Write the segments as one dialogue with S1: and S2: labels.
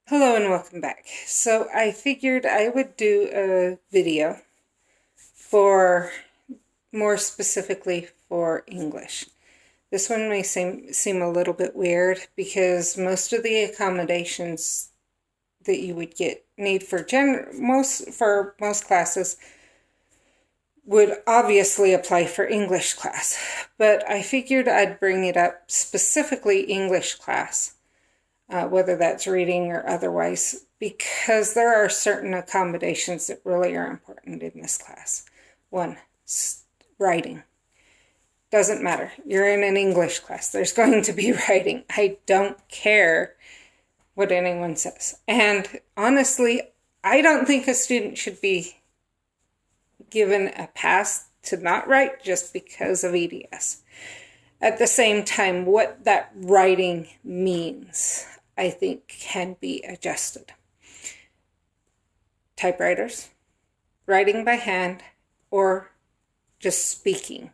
S1: Hello and welcome back. So I figured I would do a video for more specifically for English. This one may seem a little bit weird because most of the accommodations that you would need for most classes would obviously apply for English class, but I figured I'd bring it up specifically English class. Whether that's reading or otherwise, because there are certain accommodations that really are important in this class. One, writing. Doesn't matter. You're in an English class. There's going to be writing. I don't care what anyone says. And honestly, I don't think a student should be given a pass to not write just because of EDS. At the same time, what that writing means, I think, can be adjusted. Typewriters, writing by hand, or just speaking.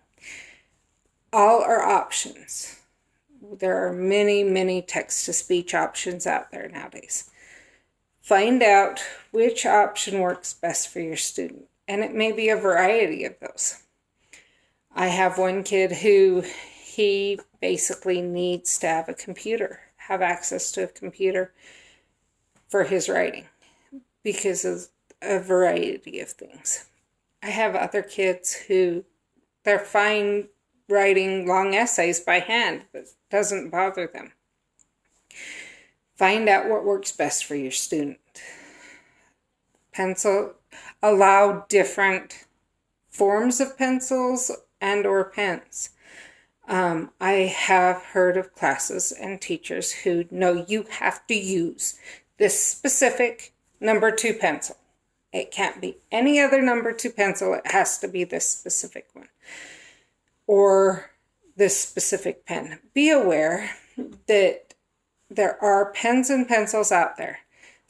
S1: All are options. There are many, many text-to-speech options out there nowadays. Find out which option works best for your student, and it may be a variety of those. I have one kid who he basically needs to have a computer, have access to a computer for his writing because of a variety of things. I have other kids who they're fine writing long essays by hand, but it doesn't bother them. Find out what works best for your student. Allow different forms of pencils and or pens. I have heard of classes and teachers who know you have to use this specific number 2 pencil. It can't be any other number 2 pencil. It has to be this specific one. Or this specific pen. Be aware that there are pens and pencils out there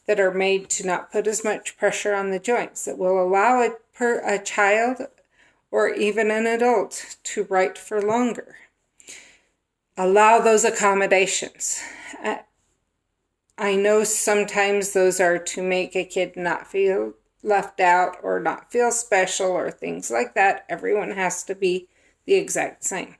S1: that are made to not put as much pressure on the joints, that will allow a child or even an adult to write for longer. Allow those accommodations. I know sometimes those are to make a kid not feel left out or not feel special or things like that. Everyone has to be the exact same.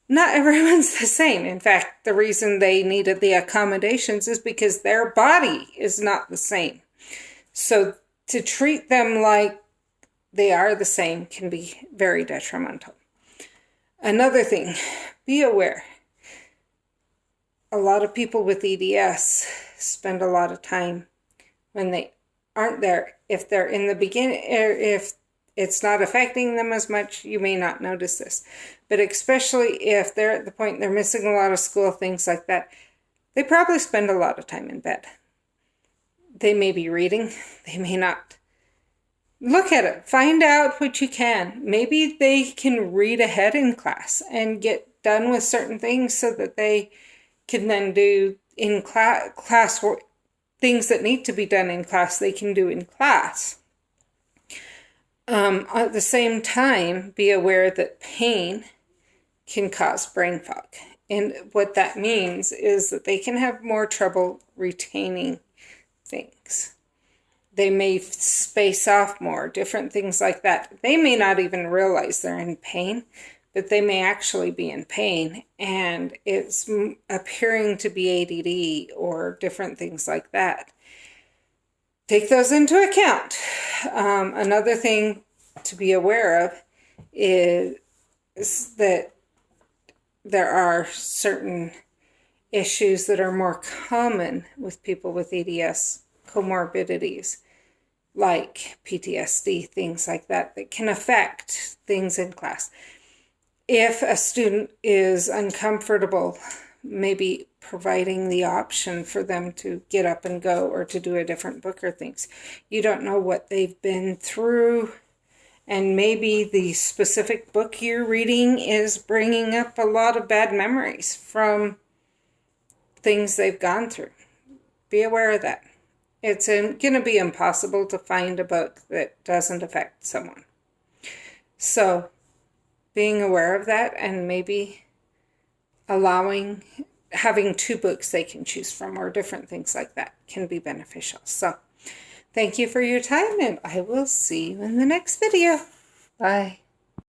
S1: Not everyone's the same. In fact, the reason they needed the accommodations is because their body is not the same. So to treat them like they are the same can be very detrimental. Another thing, be aware. A lot of people with EDS spend a lot of time when they aren't there. If they're in the beginning, or if it's not affecting them as much, you may not notice this. But especially if they're at the point they're missing a lot of school, things like that, they probably spend a lot of time in bed. They may be reading, they may not. Look at it. Find out what you can. Maybe they can read ahead in class and get done with certain things so that they can then do in class things that need to be done in class, they can do in class. At the same time, be aware that pain can cause brain fog. And what that means is that they can have more trouble retaining things. They may space off more, different things like that. They may not even realize they're in pain, but they may actually be in pain, and it's appearing to be ADD or different things like that. Take those into account. Another thing to be aware of is that there are certain issues that are more common with people with EDS, comorbidities, like PTSD, things like that, that can affect things in class. If a student is uncomfortable, maybe providing the option for them to get up and go or to do a different book or things. You don't know what they've been through, and maybe the specific book you're reading is bringing up a lot of bad memories from things they've gone through. Be aware of that. It's going to be impossible to find a book that doesn't affect someone. So being aware of that and maybe allowing having 2 books they can choose from or different things like that can be beneficial. So thank you for your time, and I will see you in the next video. Bye.